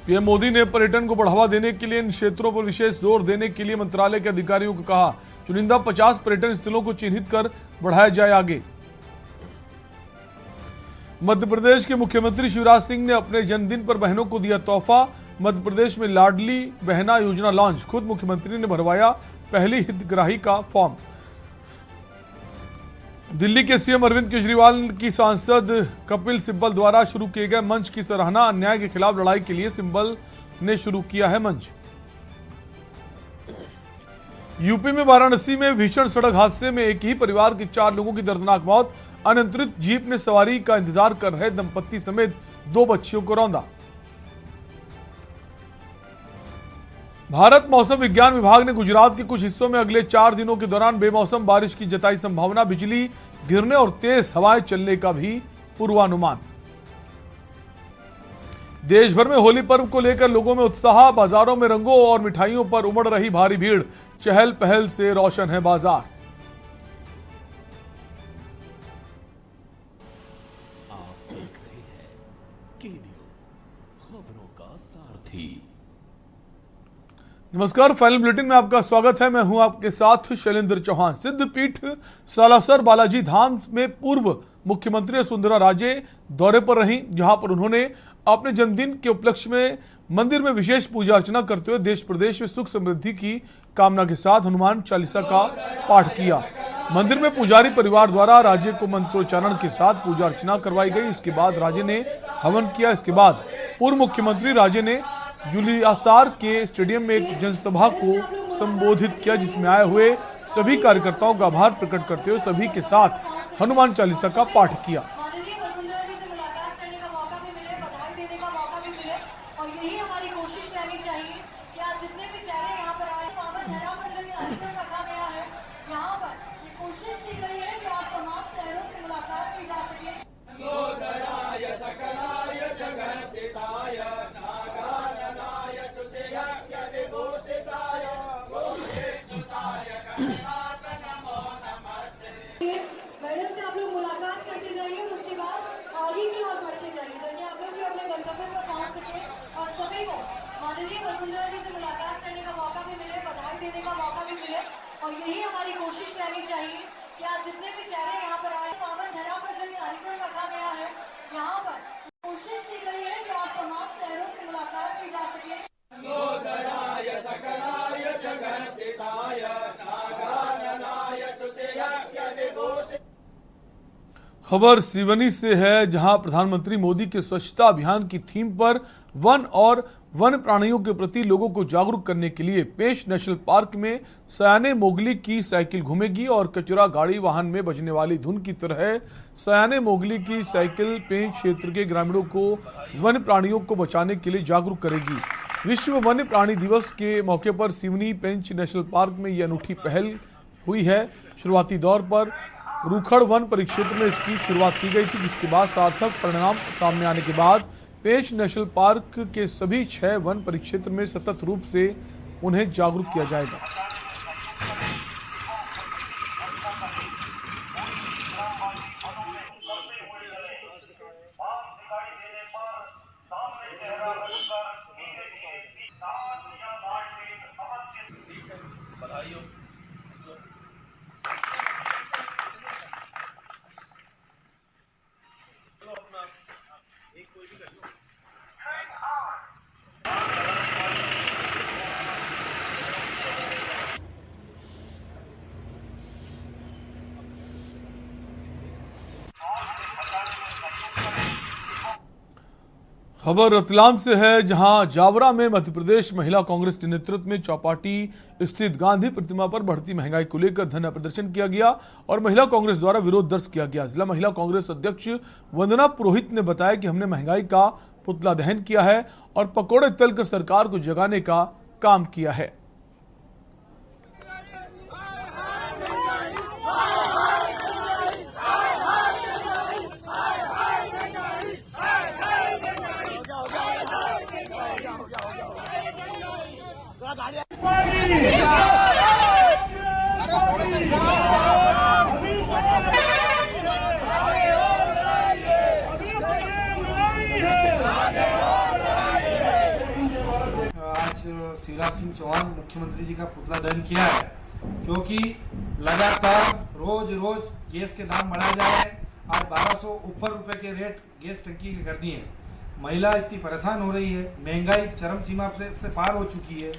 PM Modi ने पर्यटन को बढ़ावा देने के लिए इन क्षेत्रों पर विशेष जोर देने के लिए मंत्रालय के अधिकारियों को कहा। चुनिंदा 50 पर्यटन स्थलों को चिन्हित कर बढ़ाया जाए आगे। मध्य प्रदेश के मुख्यमंत्री शिवराज सिंह ने अपने जन्मदिन पर बहनों को दिया तोहफा। मध्य प्रदेश में लाडली बहना योजना लॉन्च, खुद मुख्यमंत्री ने भरवाया पहली हितग्राही का फॉर्म। दिल्ली के सीएम अरविंद केजरीवाल की सांसद कपिल सिब्बल द्वारा शुरू किए गए मंच की सराहना। अन्याय के खिलाफ लड़ाई के लिए सिब्बल ने शुरू किया है मंच। यूपी में वाराणसी में भीषण सड़क हादसे में एक ही परिवार के 4 लोगों की दर्दनाक मौत। अनियंत्रित जीप ने सवारी का इंतजार कर रहे दंपत्ति समेत 2 बच्चियों को रौंदा। भारत मौसम विज्ञान विभाग ने गुजरात के कुछ हिस्सों में अगले 4 दिनों के दौरान बेमौसम बारिश की जताई संभावना। बिजली गिरने और तेज हवाएं चलने का भी पूर्वानुमान। देश भर में होली पर्व को लेकर लोगों में उत्साह। बाजारों में रंगों और मिठाइयों पर उमड़ रही भारी भीड़। चहल पहल से रोशन है बाजार। आप देख रहे हैं के न्यूज़, खबरों का सारथी। नमस्कार, फाइनल बुलेटिन में आपका स्वागत है। मैं हूं आपके साथ शैलेंद्र चौहान। सिद्धपीठ सालासर बालाजी धाम में पूर्व मुख्यमंत्री वसुंधरा राजे दौरे पर रहीं, जहां पर उन्होंने अपने जन्मदिन के उपलक्ष्य में मंदिर में विशेष पूजा अर्चना करते हुए देश प्रदेश में सुख समृद्धि की कामना के साथ हनुमान चालीसा का पाठ किया। मंदिर में पुजारी परिवार द्वारा राजे को मंत्रोच्चारण के साथ पूजा अर्चना करवाई गई। इसके बाद राजे ने हवन किया। इसके बाद पूर्व मुख्यमंत्री राजे ने जुलियासार के स्टेडियम में एक जनसभा को संबोधित किया, जिसमें आए हुए सभी कार्यकर्ताओं का आभार प्रकट करते हुए सभी के साथ हनुमान चालीसा का पाठ किया। माननीय वसुंधरा जी से मुलाकात करने का मौका भी मिले, बधाई देने का मौका भी मिले, और यही हमारी कोशिश रहनी चाहिए कि आज जितने भी चेहरे यहाँ पर आए, पावन धरा पर जो कार्यक्रम रखा गया है, यहाँ पर कोशिश की गई है कि आप तमाम चेहरों से मुलाकात की जा सके। खबर सिवनी से है, जहां प्रधानमंत्री मोदी के स्वच्छता अभियान की थीम पर वन और वन्य प्राणियों के प्रति लोगों को जागरूक करने के लिए पेंच नेशनल पार्क में सयाने मोगली की साइकिल घूमेगी और कचरा गाड़ी वाहन में बजने वाली धुन की तरह सयाने मोगली की साइकिल पेंच क्षेत्र के ग्रामीणों को वन्य प्राणियों को बचाने के लिए जागरूक करेगी। विश्व वन्य प्राणी दिवस के मौके पर सिवनी पेंच नेशनल पार्क में यह अनूठी पहल हुई है। शुरुआती दौर पर रूखड़ वन परिक्षेत्र में इसकी शुरुआत की गई थी, जिसके बाद सार्थक परिणाम सामने आने के बाद पेंच नेशनल पार्क के सभी 6 वन परिक्षेत्र में सतत रूप से उन्हें जागरूक किया जाएगा। खबर रतलाम से है, जहां जावरा में मध्य प्रदेश महिला कांग्रेस के नेतृत्व में चौपाटी स्थित गांधी प्रतिमा पर बढ़ती महंगाई को लेकर धरना प्रदर्शन किया गया और महिला कांग्रेस द्वारा विरोध दर्ज किया गया। जिला महिला कांग्रेस अध्यक्ष वंदना पुरोहित ने बताया कि हमने महंगाई का पुतला दहन किया है और पकौड़े तलकर सरकार को जगाने का काम किया है। शिवराज सिंह चौहान मुख्यमंत्री जी का पुतला दहन किया है, क्योंकि लगातार रोज रोज गैस के दाम बढ़ाए जा रहे हैं। आज 1200 ऊपर रुपए के रेट गैस टंकी के कर दिए हैं। महिला इतनी परेशान हो रही है, महंगाई चरम सीमा से पार हो चुकी है।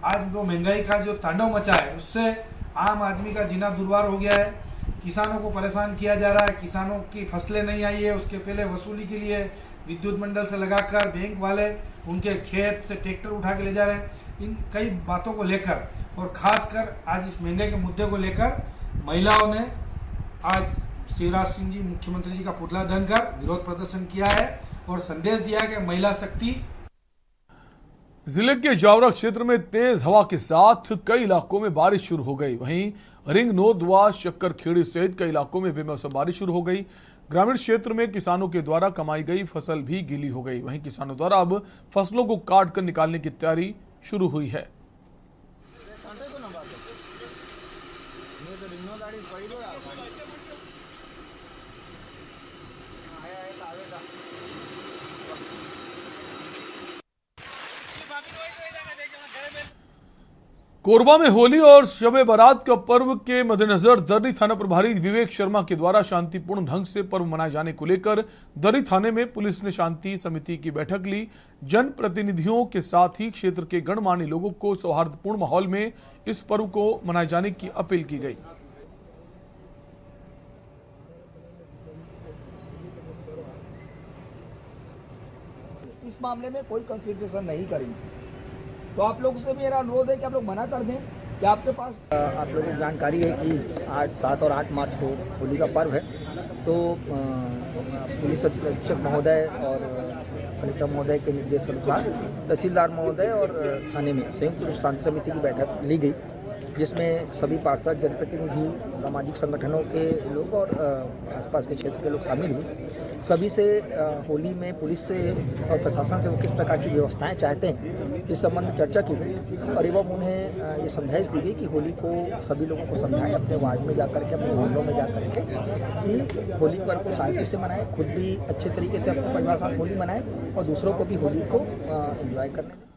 आज वो महंगाई का जो तांडव मचा है उससे आम आदमी का जीना दुर्वार हो गया है। किसानों को परेशान किया जा रहा है, किसानों की फसलें नहीं आई है, उसके पहले वसूली के लिए विद्युत मंडल से लगाकर बैंक वाले उनके खेत से ट्रैक्टर उठा के ले जा रहे हैं। इन कई बातों को लेकर और खासकर आज इस महंगाई के मुद्दे को लेकर महिलाओं ने आज शिवराज सिंह जी मुख्यमंत्री जी का पुतला दहन कर विरोध प्रदर्शन किया है और संदेश दिया कि महिला शक्ति। जिले के जावरा क्षेत्र में तेज हवा के साथ कई इलाकों में बारिश शुरू हो गई। वहीं रिंग नोदवा, शक्कर खेड़ी सहित कई इलाकों में बेमौसम बारिश शुरू हो गई। ग्रामीण क्षेत्र में किसानों के द्वारा कमाई गई फसल भी गीली हो गई। वहीं किसानों द्वारा अब फसलों को काट कर निकालने की तैयारी शुरू हुई है। कोरबा में होली और शबे बारात का पर्व के मद्देनजर दर्री थाना प्रभारी विवेक शर्मा के द्वारा शांतिपूर्ण ढंग से पर्व मनाए जाने को लेकर दर्री थाने में पुलिस ने शांति समिति की बैठक ली। जनप्रतिनिधियों के साथ ही क्षेत्र के गणमान्य लोगों को सौहार्दपूर्ण माहौल में इस पर्व को मनाए जाने की अपील की गई। इस मामले में कोई कंसिडरेशन नहीं करेंगे, तो आप लोगों से मेरा अनुरोध है कि आप लोग मना कर दें। कि आपके पास आप लोगों को जानकारी है कि 7 और 8 मार्च को होली का पर्व है, तो पुलिस अधीक्षक महोदय और कलेक्टर महोदय के निर्देश अनुसार तहसीलदार महोदय और थाने में संयुक्त रूप शांति समिति की बैठक ली गई, जिसमें सभी पार्षद, जनप्रतिनिधि, सामाजिक संगठनों के लोग और आसपास के क्षेत्र के लोग शामिल हुए। सभी से होली में पुलिस से और प्रशासन से वो किस प्रकार की व्यवस्थाएं चाहते हैं इस संबंध में चर्चा की गई और एवं उन्हें ये समझाइश दी गई कि होली को सभी लोगों को समझाएं, अपने वार्ड में जाकर के, अपने मोहल्लों में जाकर के, कि होली पर्व को शांति से मनाएं, खुद भी अच्छे तरीके से अपने परिवार साथ होली मनाएं और दूसरों को भी होली को एंजॉय करने दें।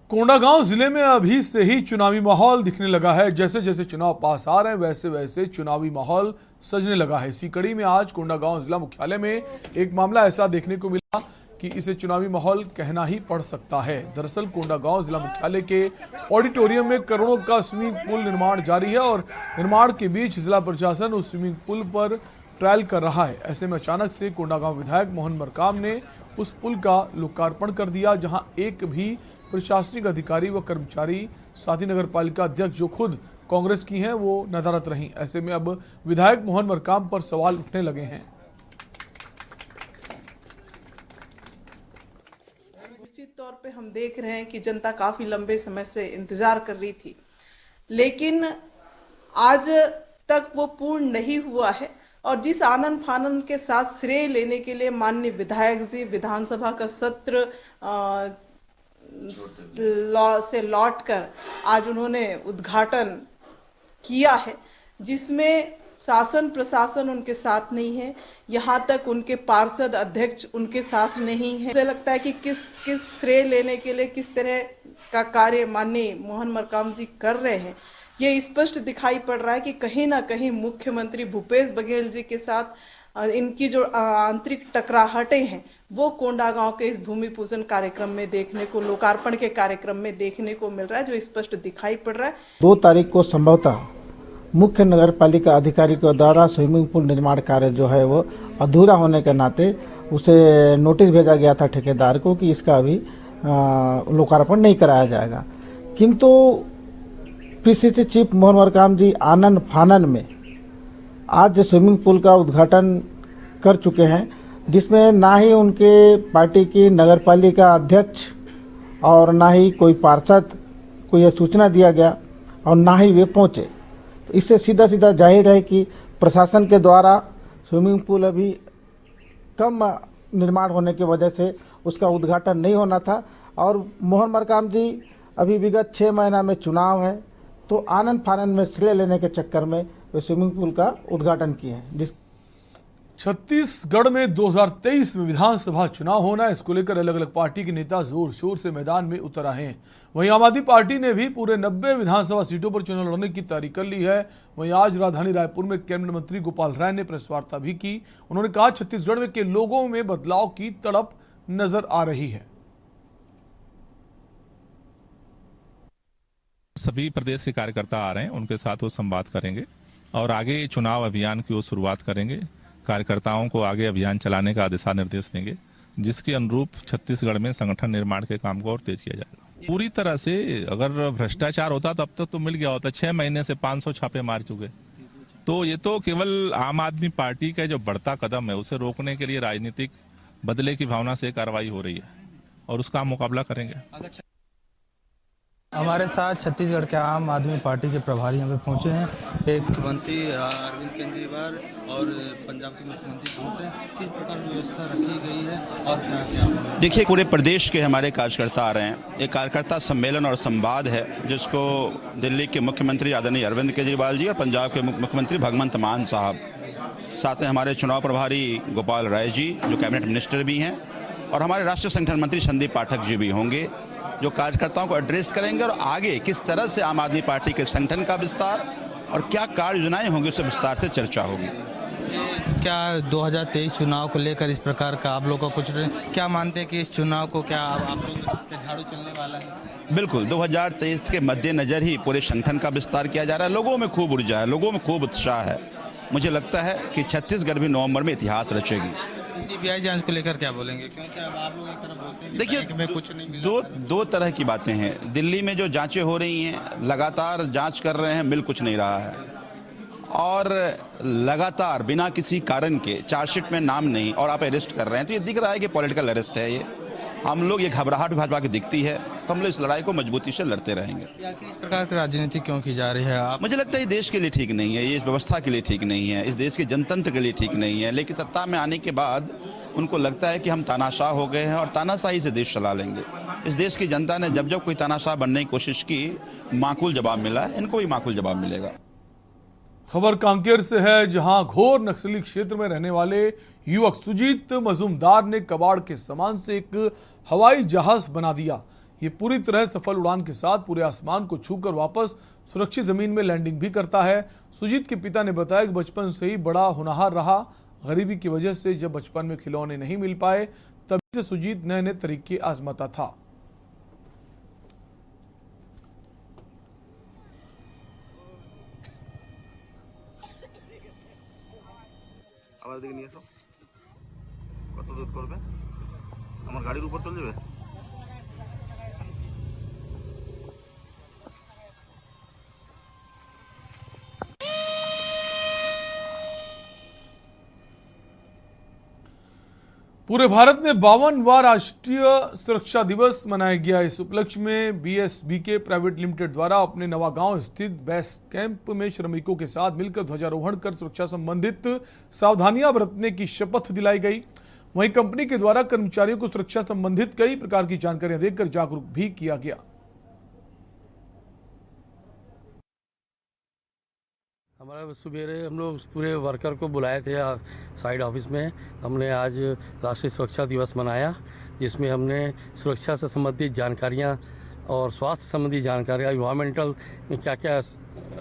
कोंडागांव जिले में अभी से ही चुनावी माहौल दिखने लगा है। जैसे जैसे चुनाव पास आ रहे हैं वैसे वैसे चुनावी माहौल सजने लगा है। इसी कड़ी में आज कोंडागांव जिला मुख्यालय में एक मामला ऐसा देखने को मिला कि इसे चुनावी माहौल कहना ही पड़ सकता है। दरअसल कोंडागांव जिला मुख्यालय के ऑडिटोरियम में करोड़ों का स्विमिंग पूल निर्माण जारी है और निर्माण के बीच जिला प्रशासन उस स्विमिंग पूल पर ट्रायल कर रहा है। ऐसे में अचानक से कोंडागांव विधायक मोहन मरकाम ने उस पुल का लोकार्पण कर दिया, जहां एक भी प्रशासनिक अधिकारी व कर्मचारी, साथ ही नगर पालिका अध्यक्ष जो खुद कांग्रेस की हैं, वो नदारत रहीं। ऐसे में अब विधायक मोहन मरकाम पर सवाल उठने लगे हैं। निश्चित तौर पे हम देख रहे हैं कि जनता काफी लंबे समय से इंतजार कर रही थी, लेकिन आज तक वो पूर्ण नहीं हुआ है। और जिस आनंद फानंद के साथ श्रेय लेने के लिए माननीय विधायक जी विधानसभा का सत्र से लौटकर आज उन्होंने उद्घाटन किया है, जिसमें शासन प्रशासन उनके साथ नहीं है, यहाँ तक उनके पार्षद अध्यक्ष उनके साथ नहीं है। मुझे लगता है कि किस श्रेय लेने के लिए किस तरह का कार्य माननीय मोहन मरकाम जी कर रहे हैं, ये स्पष्ट दिखाई पड़ रहा है कि कहीं ना कहीं मुख्यमंत्री भूपेश बघेल जी के साथ इनकी जो आंतरिक टकराहटें हैं वो कोंडागांव के इस भूमि पूजन कार्यक्रम में देखने को, लोकार्पण के कार्यक्रम में देखने को मिल रहा है, जो स्पष्ट दिखाई पड़ रहा है। 2 तारीख को संभवतः मुख्य नगर पालिका अधिकारी के द्वारा स्विमिंग पूल निर्माण कार्य जो है वो अधूरा होने के नाते उसे नोटिस भेजा गया था ठेकेदार को कि इसका अभी लोकार्पण नहीं कराया जाएगा। किंतु पीसीसी चीफ मोहन मरकाम जी आनंद फानन में आज स्विमिंग पूल का उद्घाटन कर चुके हैं, जिसमें ना ही उनके पार्टी की नगर पालिका अध्यक्ष और ना ही कोई पार्षद को यह सूचना दिया गया और ना ही वे पहुंचे। तो इससे सीधा सीधा जाहिर है कि प्रशासन के द्वारा स्विमिंग पूल अभी कम निर्माण होने की वजह से उसका उद्घाटन नहीं होना था। और मोहन मरकाम जी अभी विगत 6 महीना में चुनाव है, तो आनंद फानंद में श्रेय लेने के चक्कर में वे स्विमिंग पूल का उद्घाटन किए हैं। छत्तीसगढ़ में 2023 में विधानसभा चुनाव होना है। इसको लेकर अलग अलग पार्टी के नेता जोर शोर से मैदान में उतर आए हैं। वहीं आम आदमी पार्टी ने भी पूरे 90 विधानसभा सीटों पर चुनाव लड़ने की तैयारी कर ली है। वहीं आज राजधानी रायपुर में कैबिनेट मंत्री गोपाल राय ने प्रेस वार्ता भी की। उन्होंने कहा छत्तीसगढ़ के लोगों में बदलाव की तड़प नजर आ रही है। सभी प्रदेश के कार्यकर्ता आ रहे हैं, उनके साथ वो संवाद करेंगे और आगे चुनाव अभियान की वो शुरुआत करेंगे। कार्यकर्ताओं को आगे अभियान चलाने का दिशा निर्देश देंगे, जिसके अनुरूप छत्तीसगढ़ में संगठन निर्माण के काम को और तेज किया जाएगा। पूरी तरह से अगर भ्रष्टाचार होता तब तक तो मिल गया होता। 6 महीने से 500 छापे मार चुके। तो ये तो केवल आम आदमी पार्टी का जो बढ़ता कदम है उसे रोकने के लिए राजनीतिक बदले की भावना से कार्रवाई हो रही है और उसका मुकाबला करेंगे। हमारे साथ छत्तीसगढ़ के आम आदमी पार्टी के प्रभारी यहाँ पे पहुंचे हैं। एक मुख्यमंत्री अरविंद केजरीवाल और पंजाब के मुख्यमंत्री पहुंचे हैं। किस प्रकार की व्यवस्था रखी गई है और क्या क्या? देखिए, पूरे प्रदेश के हमारे कार्यकर्ता आ रहे हैं। एक कार्यकर्ता सम्मेलन और संवाद है जिसको दिल्ली के मुख्यमंत्री आदरणीय अरविंद केजरीवाल जी और पंजाब के मुख्यमंत्री भगवंत मान साहब, साथ में हमारे चुनाव प्रभारी गोपाल राय जी जो कैबिनेट मिनिस्टर भी हैं, और हमारे राष्ट्रीय संगठन मंत्री संदीप पाठक जी भी होंगे, जो कार्यकर्ताओं को एड्रेस करेंगे और आगे किस तरह से आम आदमी पार्टी के संगठन का विस्तार और क्या कार्य योजनाएं होंगी उससे विस्तार से चर्चा होगी। क्या 2023 चुनाव को लेकर इस प्रकार का आप लोग का कुछ क्या मानते हैं कि इस चुनाव को क्या आप लोग के झाड़ू चलने वाला है? बिल्कुल, 2023 के मद्देनजर ही पूरे संगठन का विस्तार किया जा रहा है। लोगों में खूब ऊर्जा है, लोगों में खूब उत्साह है। मुझे लगता है कि छत्तीसगढ़ भी नवंबर में इतिहास रचेगी। सीबीआई जांच को लेकर क्या बोलेंगे? क्योंकि अब आप लोग एक तरफ बोलते हैं देखिए, कि कुछ नहीं मिला। दो तरह की बातें हैं। दिल्ली में जो जांचें हो रही हैं, लगातार जांच कर रहे हैं, मिल कुछ नहीं रहा है, और लगातार बिना किसी कारण के चार्जशीट में नाम नहीं और आप अरेस्ट कर रहे हैं, तो ये दिख रहा है कि पॉलिटिकल अरेस्ट है। ये हम लोग, ये घबराहट भाजपा की दिखती है, तो हम लोग इस लड़ाई को मजबूती से लड़ते रहेंगे। आखिर इस प्रकार की राजनीति क्यों की जा रही है? आप मुझे लगता है ये देश के लिए ठीक नहीं है, ये इस व्यवस्था के लिए ठीक नहीं है, इस देश के जनतंत्र के लिए ठीक नहीं है। लेकिन सत्ता में आने के बाद उनको लगता है कि हम तानाशाह हो गए हैं और तानाशाही से देश चला लेंगे। इस देश की जनता ने जब जब कोई तानाशाह बनने की कोशिश की, माकूल जवाब मिला है, इनको भी माकूल जवाब मिलेगा। खबर कांकेर से है, जहां घोर नक्सली क्षेत्र में रहने वाले युवक सुजीत मजूमदार ने कबाड़ के सामान से एक हवाई जहाज बना दिया। ये पूरी तरह सफल उड़ान के साथ पूरे आसमान को छूकर वापस सुरक्षित जमीन में लैंडिंग भी करता है। सुजीत के पिता ने बताया कि बचपन से ही बड़ा होनहार रहा। गरीबी की वजह से जब बचपन में खिलौने नहीं मिल पाए, तभी से सुजीत नए नए तरीके आजमाता था। আমার দিকে নিয়ে এসো। কত দূর করবে? আমার গাড়ির উপর চলে যাবে। पूरे भारत में 52वां राष्ट्रीय सुरक्षा दिवस मनाया गया। इस उपलक्ष्य में BSBK प्राइवेट लिमिटेड द्वारा अपने नवागांव स्थित बेस कैंप में श्रमिकों के साथ मिलकर ध्वजारोहण कर सुरक्षा संबंधित सावधानियां बरतने की शपथ दिलाई गई। वहीं कंपनी के द्वारा कर्मचारियों को सुरक्षा संबंधित कई प्रकार की जानकारियां देकर जागरूक भी किया गया। हमारा सुबेरे हम लोग पूरे वर्कर को बुलाए थे साइड ऑफिस में। हमने आज राष्ट्रीय सुरक्षा दिवस मनाया, जिसमें हमने सुरक्षा से संबंधित जानकारियां और स्वास्थ्य संबंधी जानकारियां, इन्वायरमेंटल में क्या क्या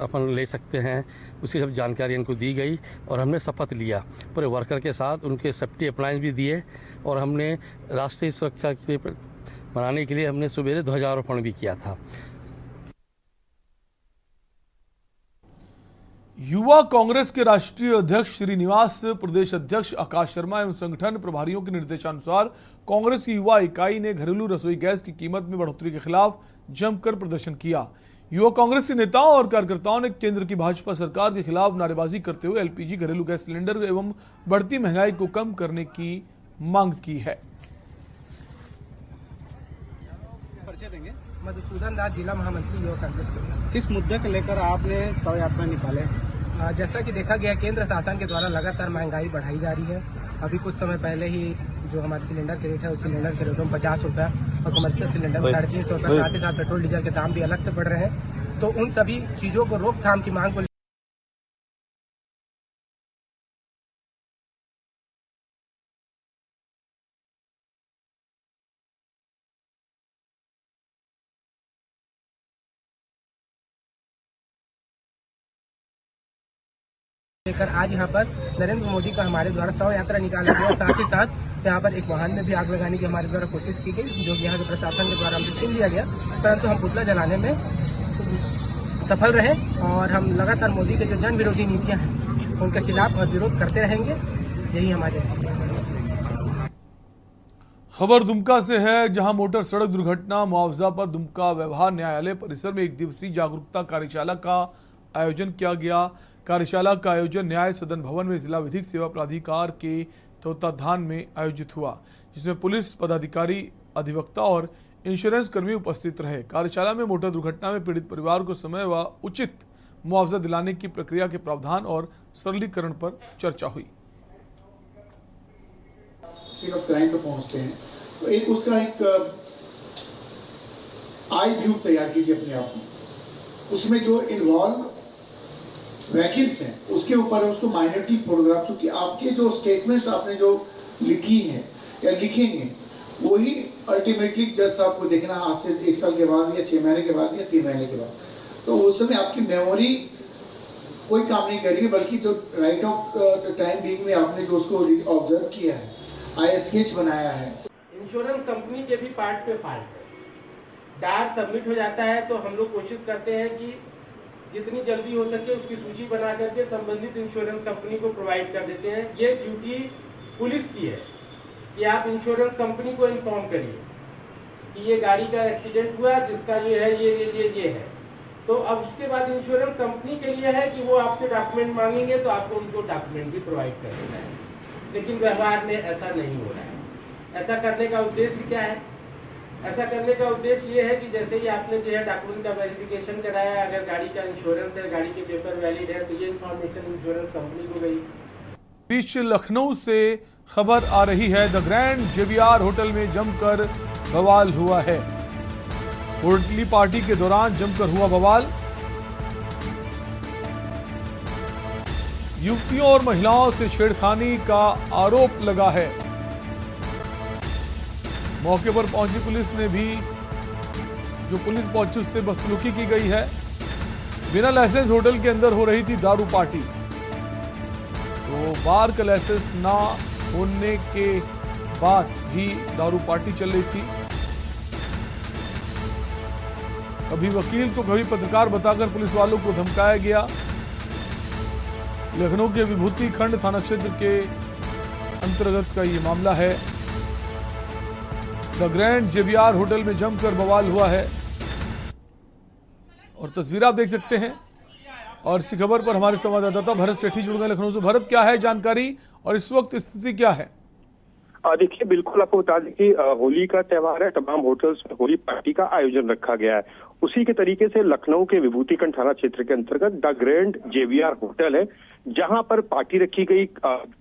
अपन ले सकते हैं, उसकी सब जानकारी इनको दी गई और हमने शपथ लिया पूरे वर्कर के साथ। उनके सेफ्टी अप्लायंस भी दिए और हमने राष्ट्रीय सुरक्षा के मनाने के लिए हमने सुबेरे ध्वजारोहण भी किया था। युवा कांग्रेस के राष्ट्रीय अध्यक्ष श्रीनिवास, प्रदेश अध्यक्ष आकाश शर्मा एवं संगठन प्रभारियों के निर्देशानुसार कांग्रेस की युवा इकाई ने घरेलू रसोई गैस की कीमत में बढ़ोतरी के खिलाफ जमकर प्रदर्शन किया। युवा कांग्रेस के नेताओं और कार्यकर्ताओं ने केंद्र की भाजपा सरकार के खिलाफ नारेबाजी करते हुए LPG घरेलू गैस सिलेंडर एवं बढ़ती महंगाई को कम करने की मांग की है। मधुसूदन दास, जिला महामंत्री युवा कांग्रेस के। इस मुद्दे को लेकर आपने शव यात्रा निकाले। जैसा कि देखा गया, केंद्र शासन के द्वारा लगातार महंगाई बढ़ाई जा रही है। अभी कुछ समय पहले ही जो हमारे सिलेंडर के रेट है, उस सिलेंडर के रेटों में 50 रुपया और कमर्शियल सिलेंडर में 350 रुपया, साथ ही साथ पेट्रोल डीजल के दाम भी अलग से बढ़ रहे हैं। तो उन सभी चीजों को रोकथाम की मांग को लेकर आज यहाँ पर नरेंद्र मोदी का हमारे द्वारा शव यात्रा निकाला गया। साथ ही साथ यहाँ पर एक वाहन में भी आग लगाने की हमारे द्वारा कोशिश की गई, जो यहाँ के प्रशासन के द्वारा हमसे छीन लिया गया, परंतु हम पुतला जलाने में सफल रहे और हम लगातार मोदी के जो जन विरोधी नीतियाँ हैं उनके खिलाफ और विरोध करते रहेंगे। यही हमारे खबर दुमका से है, जहां मोटर सड़क दुर्घटना मुआवजा पर दुमका व्यवहार न्यायालय परिसर में एक दिवसीय जागरूकता कार्यशाला का आयोजन किया गया। कार्यशाला का आयोजन न्याय सदन भवन में जिला विधिक सेवा प्राधिकार के तत्वाधान में आयोजित हुआ, जिसमें पुलिस पदाधिकारी, अधिवक्ता और इंश्योरेंस कर्मी उपस्थित रहे। कार्यशाला में मोटर दुर्घटना में पीड़ित परिवार को समय व उचित मुआवजा दिलाने की प्रक्रिया के प्रावधान और सरलीकरण पर चर्चा हुई। ऑफ क्राइम पर पहुंचते हैं तो एक उसका एक आई व्यू तैयार कीजिए अपने आप में। उसमें जो इन्वॉल्व वैकिल्स हैं उसके ऊपर उसको माइनॉरिटी फोटोग्राफ, क्योंकि आपके जो स्टेटमेंट्स आपने जो लिखी हैं या लिखेंगे वही अल्टीमेटली जज साहब को देखना आज से 1 साल के बाद या 6 महीने के बाद या 3 महीने के बाद। तो उस समय आपकी मेमोरी कोई काम नहीं करेगी, बल्कि जो राइट ऑफ टाइम बीइंग में आपने जो उसको ऑब्जर्व किया है, ISH बनाया है। इंश्योरेंस कंपनी के भी पार्ट पे फाल्ट है, डार सबमिट हो जाता है तो हम लोग कोशिश करते हैं कि जितनी जल्दी हो सके उसकी सूची बना करके संबंधित इंश्योरेंस कंपनी को प्रोवाइड कर देते हैं। ये ड्यूटी पुलिस की है कि आप इंश्योरेंस कंपनी को इन्फॉर्म करिए कि ये गाड़ी का एक्सीडेंट हुआ, जिसका ये है ये है। तो अब उसके बाद इंश्योरेंस कंपनी के लिए है कि वो आपसे डॉक्यूमेंट मांगेंगे तो आपको उनको डॉक्यूमेंट भी प्रोवाइड कर देना है। लेकिन व्यवहार में ऐसा नहीं हो रहा है। ऐसा करने का उद्देश्य क्या है? ऐसा करने का उद्देश्य ये है कि जैसे ही आपने जो है डॉक्यूमेंट का वेरिफिकेशन कराया, अगर गाड़ी का इंश्योरेंस है, गाड़ी के पेपर वैलिड है, तो ये इन्फॉर्मेशन इंश्योरेंस कंपनी को गई। बीच लखनऊ से खबर आ रही है, द ग्रैंड JBR होटल में जमकर बवाल हुआ है। होटली पार्टी के दौरान जमकर हुआ बवाल। युवतियों और महिलाओं से छेड़खानी का आरोप लगा है। मौके पर पहुंची पुलिस ने भी, जो पुलिस पहुंची उससे बदसलूकी की गई है। बिना लाइसेंस होटल के अंदर हो रही थी दारू पार्टी, तो बार का लाइसेंस ना होने के बाद भी दारू पार्टी चल रही थी। कभी वकील तो कभी पत्रकार बताकर पुलिस वालों को धमकाया गया। लखनऊ के विभूति खंड थाना क्षेत्र के अंतर्गत का ये मामला है। द ग्रैंड JBR होटल में जमकर बवाल हुआ है और तस्वीर आप देख सकते हैं। और इसी खबर पर हमारे संवाददाता भरत सेठी जुड़ गए लखनऊ से। भरत, क्या है जानकारी और इस वक्त स्थिति क्या है? देखिए, बिल्कुल आपको बता दें कि होली का त्यौहार है, तमाम होटल्स में होली पार्टी का आयोजन रखा गया है। उसी के तरीके से लखनऊ के विभूतिखंड थाना क्षेत्र के अंतर्गत द ग्रैंड JBR होटल है, जहां पर पार्टी रखी गई।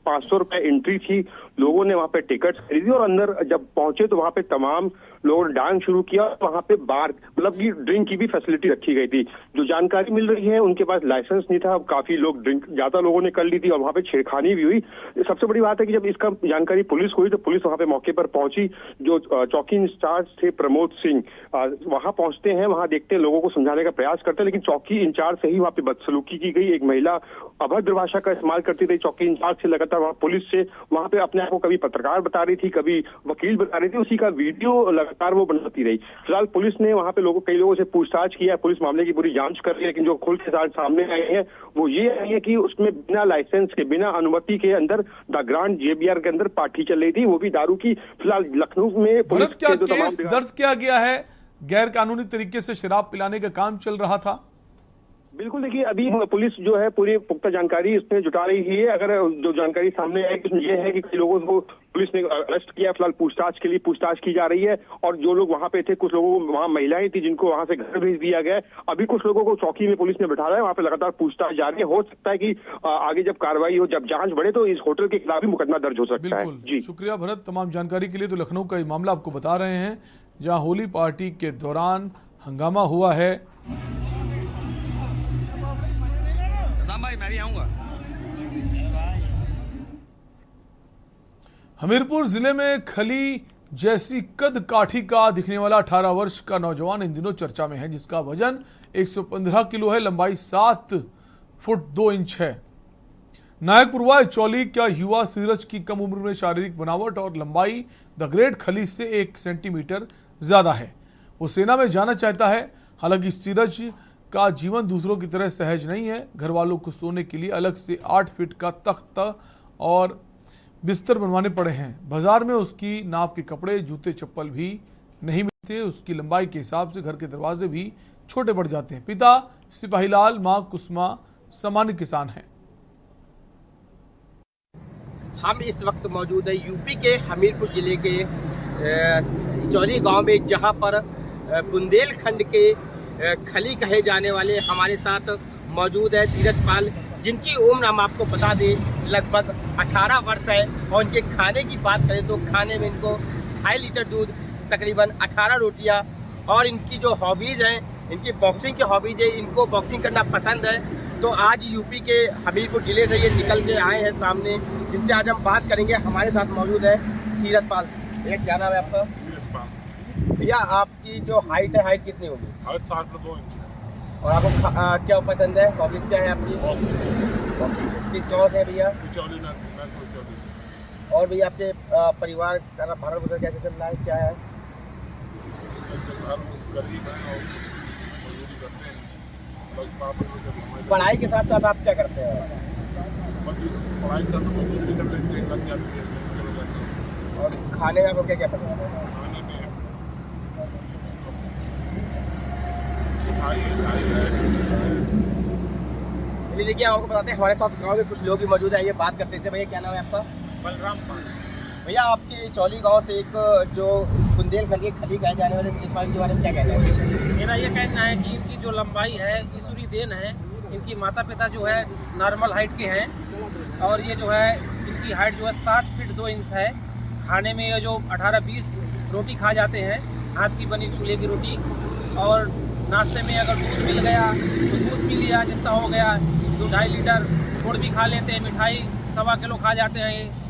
500 रुपए एंट्री थी, लोगों ने वहां पे टिकट खरीदी और अंदर जब पहुंचे तो वहां पे तमाम लोगों ने डांस शुरू किया। वहां पे बार मतलब की ड्रिंक की भी फैसिलिटी रखी गई थी। जो जानकारी मिल रही है, उनके पास लाइसेंस नहीं था, काफी लोग ड्रिंक ज्यादा लोगों ने कर ली थी और वहां पे छेड़खानी भी हुई। सबसे बड़ी बात है कि जब इसका जानकारी पुलिस को हुई तो पुलिस वहां पे मौके पर पहुंची। जो चौकी इंचार्ज थे प्रमोद सिंह, वहां पहुंचते हैं, वहां देखते हैं, लोगों को समझाने का प्रयास करते हैं, लेकिन चौकी इंचार्ज से ही वहां पे बदसलूकी की गई। एक महिला अभद्र भाषा का इस्तेमाल करती रही चौकी इंचार्ज से, लगातार वहां पुलिस से वहां पे अपने आप को कभी पत्रकार बता रही थी, कभी वकील बता रही थी, उसी का वीडियो लगातार वो बनाती रही। फिलहाल पुलिस ने वहां पे कई लोगों से पूछताछ किया, पुलिस मामले की पूरी जांच कर रही है, लेकिन जो खुल के साथ सामने आए हैं वो ये आई है कि उसमें बिना लाइसेंस के, बिना अनुमति के अंदर द ग्रैंड JBR के अंदर पार्टी चल रही थी, वो भी दारू की। फिलहाल लखनऊ में पुलिस क्या केस दर्ज किया गया है? गैर कानूनी तरीके से शराब पिलाने का काम चल रहा था। बिल्कुल, देखिए अभी पुलिस जो है पूरी पुख्ता जानकारी इसमें जुटा रही है। अगर जो जानकारी सामने आई उसमें यह है कि कई लोगों को पुलिस ने अरेस्ट किया, फिलहाल पूछताछ के लिए पूछताछ की जा रही है। और जो लोग वहां पे थे, कुछ लोगों को वहां महिलाएं थी जिनको वहां से घर भेज दिया गया है। अभी कुछ लोगों को चौकी में पुलिस ने बिठाया है, वहां पे लगातार पूछताछ जारी है। हो सकता है कि आगे जब कार्रवाई हो, जब जांच बढ़े तो इस होटल के खिलाफ भी मुकदमा दर्ज हो सकता है। जी, शुक्रिया भरत तमाम जानकारी के लिए। तो लखनऊ का ये मामला आपको बता रहे हैं, जहां होली पार्टी के दौरान हंगामा हुआ है। भाई मैं भी आऊंगा। हमीरपुर जिले में खली जैसी कद काठी का दिखने वाला 18 वर्ष का नौजवान इन दिनों चर्चा में है, जिसका वजन 115 किलो है, लंबाई 7 फुट 2 इंच है। नायकपुरवा चौली का युवा सीरज की कम उम्र में शारीरिक बनावट और लंबाई द ग्रेट खली से 1 सेंटीमीटर ज्यादा है। वो सेना में जाना चाहता है। हालांकि सीरज का जीवन दूसरों की तरह सहज नहीं है। घर वालों को सोने के लिए अलग से 8 फीट का तख्त और बिस्तर बनवाने पड़े हैं। बाजार में उसकी नाप के कपड़े, जूते, चप्पल भी नहीं मिलते। उसकी लंबाई के हिसाब से घर के दरवाजे भी छोटे पड़ जाते हैं। पिता सिपाहीलाल, मां कुसुमा सामान्य किसान हैं। हम इस वक्त मौजूद है यूपी के हमीरपुर जिले के चौली गांव में, जहां पर बुंदेलखंड के खली कहे जाने वाले हमारे साथ मौजूद है सीरज पाल, जिनकी उम्र हम आपको बता दें लगभग 18 वर्ष है। और इनके खाने की बात करें तो खाने में इनको 2.5 लीटर दूध, तकरीबन 18 रोटियां, और इनकी जो हॉबीज़ हैं, इनकी बॉक्सिंग की हॉबीज़ है, इनको बॉक्सिंग करना पसंद है। तो आज यूपी के हमीरपुर जिले से ये निकल के आए हैं सामने, जिनसे आज हम बात करेंगे। हमारे साथ मौजूद है सीरज पाल। भैया क्या नाम है आपका? सीरज पाल। भैया आपकी जो हाइट है, हाइट कितनी होगी? Height 7 foot 2 inch. और आपको क्या पसंद है, हॉबीज क्या है आपकी? किस गाँव से है भैया? और भैया आपके परिवार का भरण पोषण कैसे चल रहा है, क्या है? पढ़ाई के साथ साथ आप क्या करते हैं? पढ़ाई और खाने में आपको क्या क्या पसंद है? चलिए देखिए, आपको बताते हैं हमारे साथ गांव के कुछ लोग भी मौजूद है। ये बात करते थे। भैया क्या नाम है आपका? बलराम पाल। भैया आपके चौली गांव से एक जो बुंदेलखंड के खली कहे जाने वाले सीरज पाल के बारे में क्या कहना है? मेरा ये कहना है कि इनकी जो लंबाई है ईश्वरी देन है। इनकी माता पिता जो है नॉर्मल हाइट के हैं, और ये जो है इनकी हाइट जो है 7 फीट 2 इंच है। खाने में ये जो 18-20 रोटी खा जाते हैं, हाथ की बनी चूल्हे की रोटी। और नाश्ते में अगर दूध मिल गया तो दूध पी लिया, जितना हो गया 2-2.5 लीटर। गुड़ भी खा लेते हैं, मिठाई 1.25 किलो खा जाते हैं।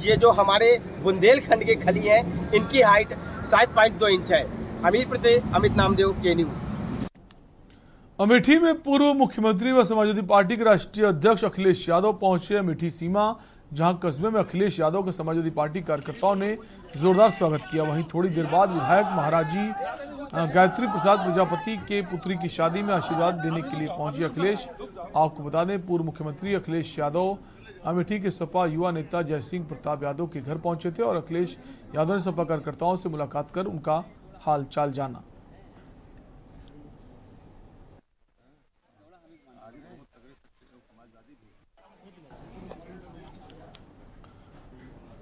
ये जो हमारे बुंदेलखंड के खली हैं, इनकी हाइट 7.2 इंच है। हमीरपुर से अमित नामदेव, के न्यूज़। अमेठी में पूर्व मुख्यमंत्री व समाजवादी पार्टी के राष्ट्रीय अध्यक्ष अखिलेश यादव पहुंचे। अमेठी सीमा, जहां कस्बे में अखिलेश यादव के समाजवादी पार्टी कार्यकर्ताओं ने जोरदार स्वागत किया। वहीं थोड़ी देर बाद विधायक महाराजी गायत्री प्रसाद प्रजापति के पुत्री की शादी में आशीर्वाद देने के लिए पहुंचे अखिलेश। आपको बता दें, पूर्व मुख्यमंत्री अखिलेश यादव अमेठी के सपा युवा नेता जयसिंह प्रताप यादव के घर पहुंचे थे और अखिलेश यादव ने सपा कार्यकर्ताओं से मुलाकात कर उनका हाल चाल जाना।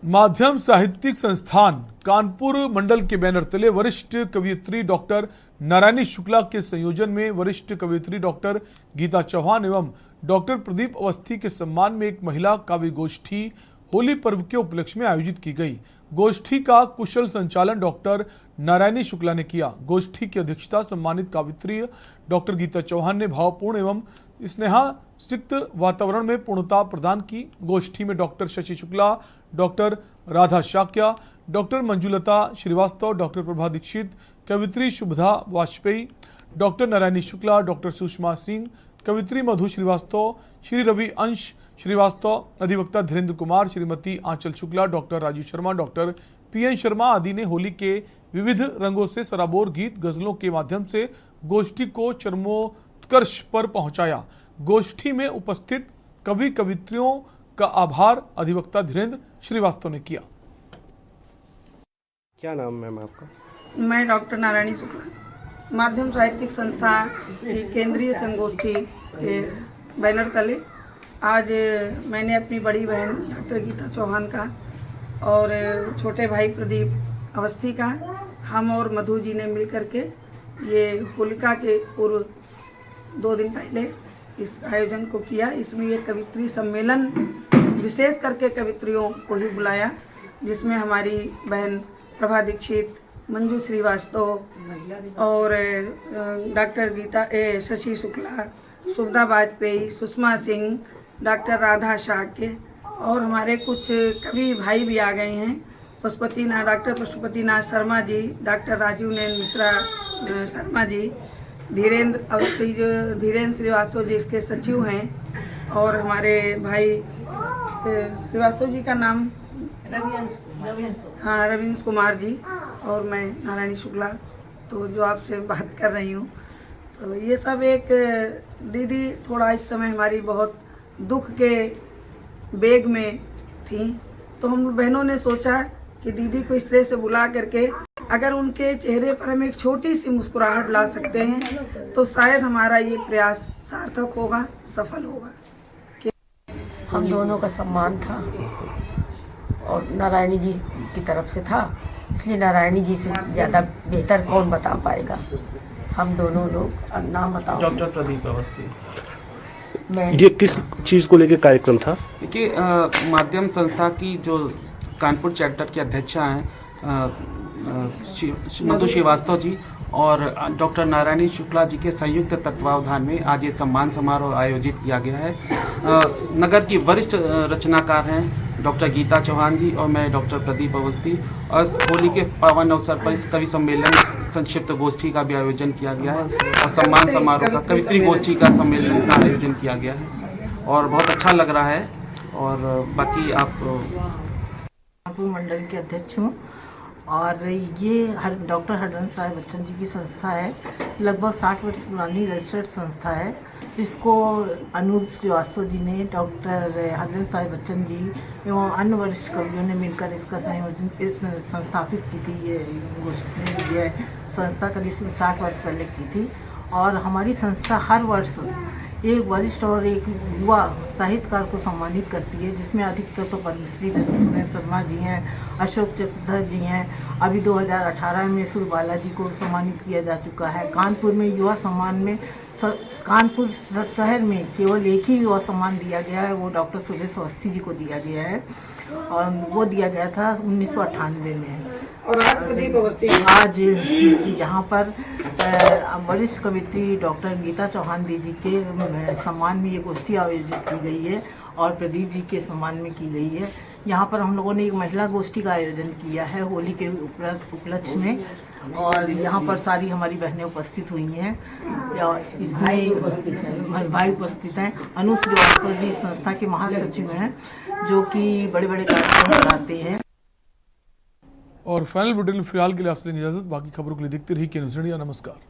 माध्यम साहित्यिक संस्थान कानपुर मंडल के बैनर तले वरिष्ठ कवयित्री डॉक्टर नारायणी शुक्ला के संयोजन में वरिष्ठ कवयित्री डॉक्टर गीता चौहान एवं डॉक्टर प्रदीप अवस्थी के सम्मान में एक महिला काव्य गोष्ठी होली पर्व के उपलक्ष्य में आयोजित की गई। गोष्ठी का कुशल संचालन डॉक्टर नारायणी शुक्ला ने किया। गोष्ठी की अध्यक्षता सम्मानित कवयित्री डॉक्टर गीता चौहान ने भावपूर्ण एवं स्नेहासिक्त वातावरण में पूर्णता प्रदान की। गोष्ठी में doctor Shashi Shukla, doctor Radha Shakya, doctor Manjulata Srivastava, doctor Prabha Dixit, कवित्री शुभदा वाजपेयी, डॉक्टर नारायणी शुक्ला, डॉक्टर सुषमा सिंह, कवित्री मधु श्रीवास्तव, श्री रवि अंश श्रीवास्तव, अधिवक्ता Dhirendra Kumar, Shrimati Anchal Shukla, doctor Raju Sharma, doctor PN Sharma आदि ने होली के विविध रंगों से सराबोर गीत गजलों के माध्यम से गोष्ठी को चरमोत्कर्ष पर पहुंचाया। गोष्ठी में उपस्थित कवि कवित्रियों का आभार अधिवक्ता धीरेन्द्र श्रीवास्तव ने किया। क्या नाम मैम आपका? मैं डॉक्टर नारायणी शुक्ला, माध्यम साहित्यिक संस्था की केंद्रीय संगोष्ठी के बैनर तले आज मैंने अपनी बड़ी बहन डॉक्टर गीता चौहान का और छोटे भाई प्रदीप अवस्थी का, हम और मधु जी ने मिलकर के ये होलिका के पूर्व 2 दिन पहले इस आयोजन को किया। इसमें ये कवित्री सम्मेलन विशेष करके कवित्रियों को ही बुलाया, जिसमें हमारी बहन प्रभा दीक्षित, मंजू श्रीवास्तव और डॉक्टर गीता शशि शुक्ला, शुभदा वाजपेयी, सुषमा सिंह, डॉक्टर राधा शाक्य और हमारे कुछ कवि भाई भी आ गए हैं। पशुपतिनाथ, डॉक्टर पशुपतिनाथ शर्मा जी, डॉक्टर राजीव नैन मिश्रा शर्मा जी, धीरेन्द्र श्रीवास्तव जी इसके सचिव हैं, और हमारे भाई श्रीवास्तव जी का नाम हाँ रविंद्र कुमार जी, और मैं नारायणी शुक्ला, तो जो आपसे बात कर रही हूँ। तो ये सब एक दीदी थोड़ा इस समय हमारी बहुत दुख के बेग में थी, तो हम बहनों ने सोचा कि दीदी को इस तरह से बुला करके अगर उनके चेहरे पर हम एक छोटी सी मुस्कुराहट ला सकते हैं तो शायद हमारा ये प्रयास सार्थक होगा, सफल होगा। हम दोनों का सम्मान था और नारायणी जी की तरफ से था, इसलिए नारायणी जी से ज़्यादा बेहतर कौन बता पाएगा। हम दोनों लोग नाम बताओ। डॉक्टर प्रदीप अवस्थी। मैं ये किस चीज़ को लेकर कार्यक्रम था? देखिए, माध्यम संस्था की जो कानपुर चैप्टर की अध्यक्षा हैं मधु श्रीवास्तव जी और डॉक्टर नारायणी शुक्ला जी के संयुक्त तत्वावधान में आज ये सम्मान समारोह आयोजित किया गया है। नगर की वरिष्ठ रचनाकार हैं डॉक्टर गीता चौहान जी और मैं डॉक्टर प्रदीप अवस्थी, और होली के पावन अवसर पर इस कवि सम्मेलन संक्षिप्त गोष्ठी का भी आयोजन किया गया है और सम्मान समारोह का कवित्री गोष्ठी का सम्मेलन का आयोजन किया गया है और बहुत अच्छा लग रहा है। और बाकी आप मंडल के अध्यक्ष हूँ और ये डॉक्टर हरवंश राय बच्चन जी की संस्था है। लगभग 60 वर्ष पुरानी रजिस्टर्ड संस्था है। इसको अनूप श्रीवास्तव जी ने, डॉक्टर हरवंश राय बच्चन जी एवं अन्य वरिष्ठ कवियों ने मिलकर इसका संयोजन संस्थापित की थी। ये संस्था करीब 60 वर्ष पहले की थी और हमारी संस्था हर वर्ष एक वरिष्ठ और एक युवा साहित्यकार को सम्मानित करती है, जिसमें अधिकतर तो पद्मश्री सुरेश शर्मा जी हैं, अशोक चक्रधर जी हैं। अभी 2018 में सुरबाला जी को सम्मानित किया जा चुका है। कानपुर में युवा सम्मान में कानपुर शहर में केवल एक ही युवा सम्मान दिया गया है, वो डॉक्टर सुरेश अवस्थी जी को दिया गया है और वो दिया गया था 1998 में। और आज प्रदीप अवस्थी आज यहाँ पर वरिष्ठ कवित्री डॉक्टर गीता चौहान दीदी के सम्मान में ये गोष्ठी आयोजित की गई है और प्रदीप जी के सम्मान में की गई है। यहाँ पर हम लोगों ने एक महिला गोष्ठी का आयोजन किया है होली के उपलक्ष्य में और यहाँ पर सारी हमारी बहनें उपस्थित हुई हैं और इसमें भाई उपस्थित हैं। अनु श्रीवास्तव जी संस्था के महासचिव हैं जो कि बड़े बड़े कार्यक्रम कराते हैं। और फाइनल बुलेटिन फिलहाल के लिए आपसे इजाजत, बाकी खबरों के लिए देखते रहिए के न्यूज़ इंडिया। नमस्कार।